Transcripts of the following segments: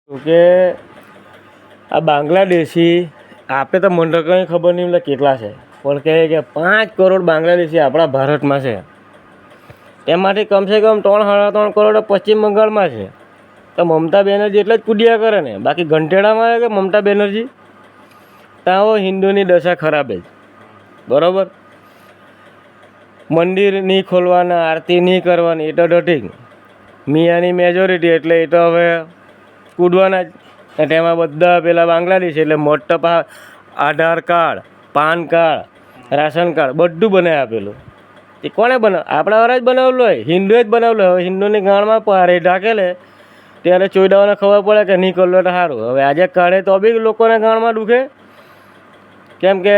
કે આ બાંગ્લાદેશી આપણે તો મને તો કંઈ ખબર નહીં એટલે કેટલા છે, પણ કહે કે 5 કરોડ બાંગ્લાદેશી આપણા ભારતમાં છે. તેમાંથી કમસે કમ 3-3.5 કરોડ પશ્ચિમ બંગાળમાં છે. તો મમતા બેનર્જી એટલે જ કૂદ્યા કરે ને, બાકી ઘંટેડામાં આવે કે મમતા બેનર્જી ત્યાં હિન્દુની દશા ખરાબ જ. બરાબર, મંદિર નહીં ખોલવાના, આરતી નહીં કરવાની, એ તો ઠીક. મિયાની મેજોરિટી એટલે એ તો હવે કૂદવાના જ. તેમાં બધા પેલા બાંગ્લાદેશ એટલે મોટા Aadhaar card, PAN card, ration card બધું બનાવી આપેલું. એ કોણે બનાવ? આપણાવાળા જ બનાવેલું હોય, હિન્દુએ જ બનાવેલું હોય. હિન્દુની ગાળમાં પારે ઢાકેલે ત્યારે ચોઈડાઓને ખબર પડે કે નહીં કરલો તો સારું. હવે આજે કાઢે તો બી લોકોને ગાળમાં દુખે, કેમ કે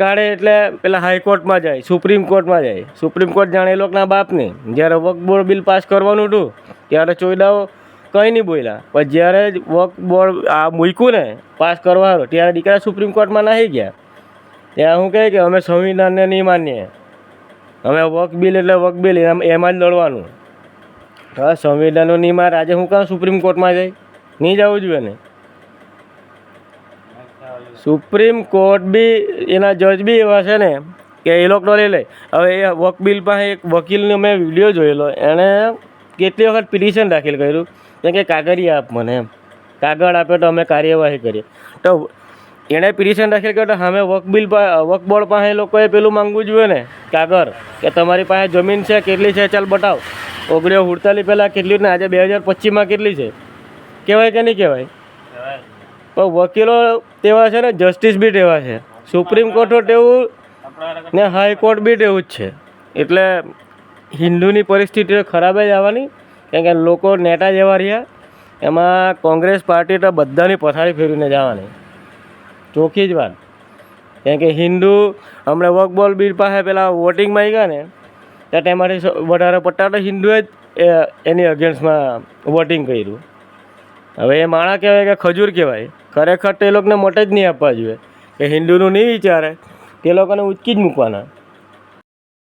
કાઢે એટલે પેલા હાઈકોર્ટમાં જાય, સુપ્રીમ કોર્ટમાં જાય. સુપ્રીમ કોર્ટ જાણે એ લોકોના બાપની. જ્યારે વક્ફ બોર્ડ બિલ પાસ કરવાનું હતું ત્યારે ચોઈડાઓ કંઈ નહીં બોલ્યા, પણ જ્યારે વક્ફ બોર્ડ આ મૂક્યું ને પાસ કરવાનું ત્યારે દીકરા સુપ્રીમ કોર્ટમાં નાહી ગયા. ત્યાં શું કહે કે અમે સંવિધાનને નહીં માનીએ, અમે વક્ફ બિલ એટલે વક્ફ બિલ એમાં જ લડવાનું. હા, સંવિધાનનો નહીં મારે આજે હું કાં સુપ્રીમ કોર્ટમાં જાય? નહીં જવું જોઈએ ને. સુપ્રીમ કોર્ટ બી એના જજ બી એવા છે ને કે એ લોકો લઈ લે. હવે એ વક્ફ બિલ પાસે એક વકીલનો મેં વિડીયો જોયેલો, એણે કેટલી વખત પિટિશન દાખલ કર્યું કે કાગળિયા આપ મને, એમ કાગળ આપે તો અમે કાર્યવાહી કરીએ. તો એણે પિટિશન દાખલ કર્યો તો સામે વક્ફ બોર્ડ પાસે એ લોકોએ પેલું માંગવું જોઈએ ને કાગળ, કે તમારી પાસે જમીન છે કેટલી છે, ચાલ બતાવ. 1948 પહેલાં કેટલી ને આજે 2025માં કેટલી છે? કહેવાય કે નહીં કહેવાય? પણ વકીલો તેવા છે ને, જસ્ટિસ બી તેવા છે, સુપ્રીમ કોર્ટ તેવું ને હાઈકોર્ટ બી તેવું જ છે. એટલે હિન્દુની પરિસ્થિતિ ખરાબ જ આવવાની, કેમ કે લોકો નેતા જેવા રહ્યા. એમાં કોંગ્રેસ પાર્ટી તો બધાની પથારી ફેરવીને જવાની, ચોખ્ખી જ વાત. કેમ કે હિન્દુ હમણાં વક્ફ બોર્ડ બિલ પાસે પેલા વોટિંગમાં આવી ગયા ને, તો તેમાંથી વધારે પટ્ટા તો હિન્દુએ જ એની અગેન્સ્ટમાં વોટિંગ કર્યું. હવે એ માણા કહેવાય કે ખજૂર કહેવાય? ખરેખર તે લોકોને મોટે જ નહીં આપવા જોઈએ, કે હિન્દુનું નહીં વિચારે તે લોકોને ઉચકી જ મૂકવાના.